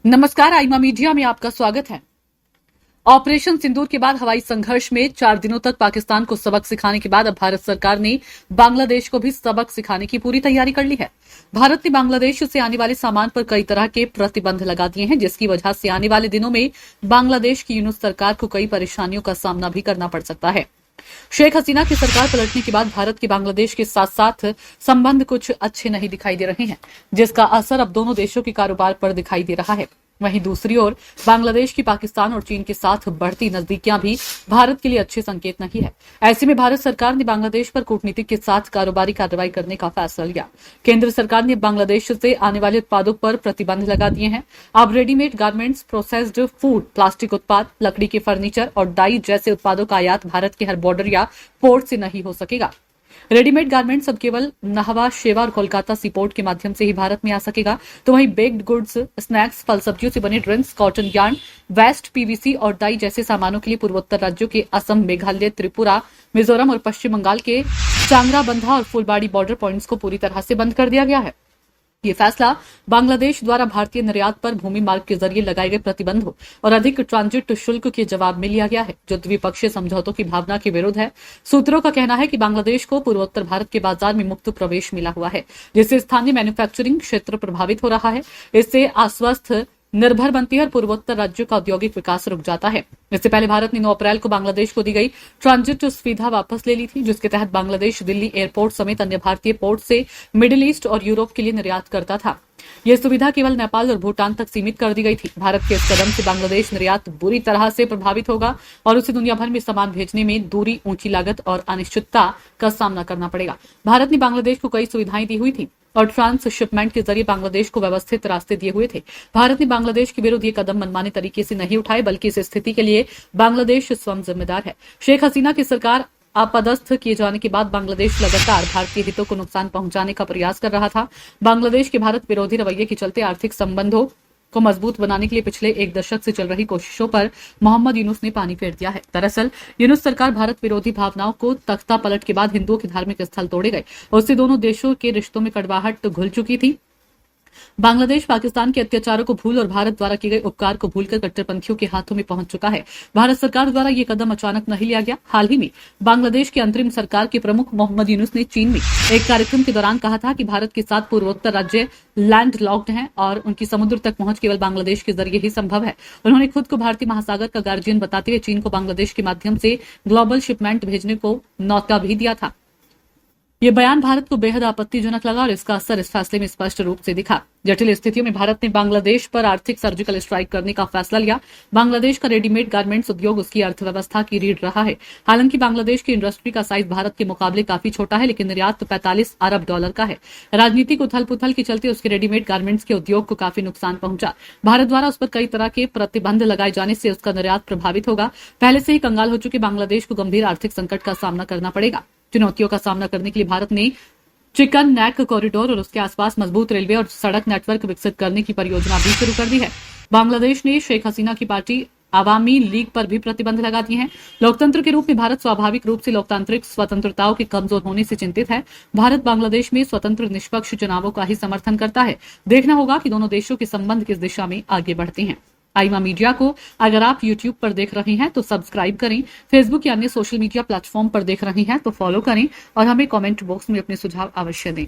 नमस्कार, आईमा मीडिया में आपका स्वागत है। ऑपरेशन सिंदूर के बाद हवाई संघर्ष में 4 दिनों तक पाकिस्तान को सबक सिखाने के बाद अब भारत सरकार ने बांग्लादेश को भी सबक सिखाने की पूरी तैयारी कर ली है। भारत ने बांग्लादेश से आने वाले सामान पर कई तरह के प्रतिबंध लगा दिए हैं, जिसकी वजह से आने वाले दिनों में बांग्लादेश की यूनुस सरकार को कई परेशानियों का सामना भी करना पड़ सकता है। शेख हसीना की सरकार पलटने के बाद भारत के बांग्लादेश के साथ साथ संबंध कुछ अच्छे नहीं दिखाई दे रहे हैं, जिसका असर अब दोनों देशों के कारोबार पर दिखाई दे रहा है। वहीं दूसरी ओर बांग्लादेश की पाकिस्तान और चीन के साथ बढ़ती नजदीकियां भी भारत के लिए अच्छे संकेत नहीं है। ऐसे में भारत सरकार ने बांग्लादेश पर कूटनीतिक के साथ कारोबारी कार्रवाई करने का फैसला लिया। केंद्र सरकार ने बांग्लादेश से आने वाले उत्पादों पर प्रतिबंध लगा दिए हैं। अब readymade garments, processed food, plastic उत्पाद, लकड़ी के फर्नीचर और डाई जैसे उत्पादों का आयात भारत के हर बॉर्डर या पोर्ट से नहीं हो सकेगा। रेडीमेड गारमेंट्स अब केवल नाहवा, शेवा और कोलकाता सीपोर्ट के माध्यम से ही भारत में आ सकेगा। तो वहीं बेक्ड गुड्स, स्नैक्स, फल सब्जियों से बने drinks, cotton yarn, waste, PVC और डाई जैसे सामानों के लिए पूर्वोत्तर राज्यों के असम, मेघालय, त्रिपुरा, मिजोरम और पश्चिम बंगाल के चांगरा बंधा और फुलबाड़ी बॉर्डर पॉइंट्स को पूरी तरह से बंद कर दिया गया है। ये फैसला बांग्लादेश द्वारा भारतीय निर्यात पर भूमि मार्ग के जरिए लगाए गए प्रतिबंधों और अधिक ट्रांजिट शुल्क के जवाब में लिया गया है, जो द्विपक्षीय समझौतों की भावना के विरुद्ध है। सूत्रों का कहना है कि बांग्लादेश को पूर्वोत्तर भारत के बाजार में मुक्त प्रवेश मिला हुआ है, जिससे स्थानीय मैन्युफैक्चरिंग क्षेत्र प्रभावित हो रहा है। इससे अस्वस्थ निर्भर बनती है और पूर्वोत्तर राज्यों का औद्योगिक विकास रुक जाता है। इससे पहले भारत ने 9 अप्रैल को बांग्लादेश को दी गई ट्रांजिट सुविधा वापस ले ली थी, जिसके तहत बांग्लादेश दिल्ली एयरपोर्ट समेत अन्य भारतीय पोर्ट से मिडिल ईस्ट और यूरोप के लिए निर्यात करता था। यह सुविधा केवल नेपाल और भूटान तक सीमित कर दी गई थी। भारत के इस कदम से बांग्लादेश निर्यात बुरी तरह से प्रभावित होगा और उसे दुनिया भर में सामान भेजने में दूरी, ऊंची लागत और अनिश्चितता का सामना करना पड़ेगा। भारत ने बांग्लादेश को कई सुविधाएं दी हुई थी और ट्रांस शिपमेंट के जरिए बांग्लादेश को व्यवस्थित रास्ते दिए हुए थे। भारत ने बांग्लादेश के विरुद्ध ये कदम मनमाने तरीके से नहीं उठाए, बल्कि इस स्थिति के लिए बांग्लादेश स्वयं जिम्मेदार है। शेख हसीना की सरकार अपदस्थ किए जाने के बाद बांग्लादेश लगातार भारतीय हितों को नुकसान पहुंचाने का प्रयास कर रहा था। बांग्लादेश के भारत विरोधी रवैये के चलते आर्थिक संबंधों को मजबूत बनाने के लिए पिछले 1 दशक से चल रही कोशिशों पर मोहम्मद यूनुस ने पानी फेर दिया है। दरअसल यूनुस सरकार भारत विरोधी भावनाओं को तख्ता पलट के बाद हिंदुओं के धार्मिक स्थल तोड़े गए और उससे दोनों देशों के रिश्तों में कड़वाहट घुल चुकी थी। बांग्लादेश पाकिस्तान के अत्याचारों को भूल और भारत द्वारा किए गए उपकार को भूलकर कट्टरपंथियों के हाथों में पहुंच चुका है। भारत सरकार द्वारा यह कदम अचानक नहीं लिया गया। हाल ही में बांग्लादेश की अंतरिम सरकार के प्रमुख मोहम्मद यूनुस ने चीन में एक कार्यक्रम के दौरान कहा था कि भारत के साथ पूर्वोत्तर राज्य लैंड लॉक्ड हैं और उनकी समुद्र तक पहुंच केवल बांग्लादेश के जरिए ही संभव है। उन्होंने खुद को भारतीय महासागर का गार्जियन बताते हुए चीन को बांग्लादेश के माध्यम से ग्लोबल शिपमेंट भेजने को न्यौता भी दिया था। यह बयान भारत को बेहद आपत्तिजनक लगा और इसका असर इस फैसले में स्पष्ट रूप से दिखा। जटिल स्थितियों में भारत ने बांग्लादेश पर आर्थिक सर्जिकल स्ट्राइक करने का फैसला लिया। बांग्लादेश का रेडीमेड गारमेंट्स उद्योग उसकी अर्थव्यवस्था की रीढ़ रहा है। हालांकि बांग्लादेश की इंडस्ट्री का साइज भारत के मुकाबले काफी छोटा है, लेकिन निर्यात तो 45 अरब डॉलर का है। राजनीतिक उथल पुथल के चलते उसके रेडीमेड गारमेंट्स के उद्योग को काफी नुकसान पहुंचा। भारत द्वारा उस पर कई तरह के प्रतिबंध लगाए जाने से उसका निर्यात प्रभावित होगा। पहले से ही कंगाल हो चुके बांग्लादेश को गंभीर आर्थिक संकट का सामना करना पड़ेगा। चुनौतियों का सामना करने के लिए भारत ने चिकन नेक कॉरिडोर और उसके आसपास मजबूत रेलवे और सड़क नेटवर्क विकसित करने की परियोजना भी शुरू कर दी है। बांग्लादेश ने शेख हसीना की पार्टी आवामी लीग पर भी प्रतिबंध लगा दिए हैं। लोकतंत्र के रूप में भारत स्वाभाविक रूप से लोकतांत्रिक स्वतंत्रताओं के कमजोर होने से चिंतित है। भारत बांग्लादेश में स्वतंत्र निष्पक्ष चुनावों का ही समर्थन करता है। देखना होगा कि दोनों देशों के संबंध किस दिशा में आगे बढ़ते हैं। आईमा मीडिया को अगर आप YouTube पर देख रहे हैं तो सब्सक्राइब करें, फेसबुक या अन्य सोशल मीडिया प्लेटफॉर्म पर देख रहे हैं तो फॉलो करें और हमें कमेंट बॉक्स में अपने सुझाव अवश्य दें।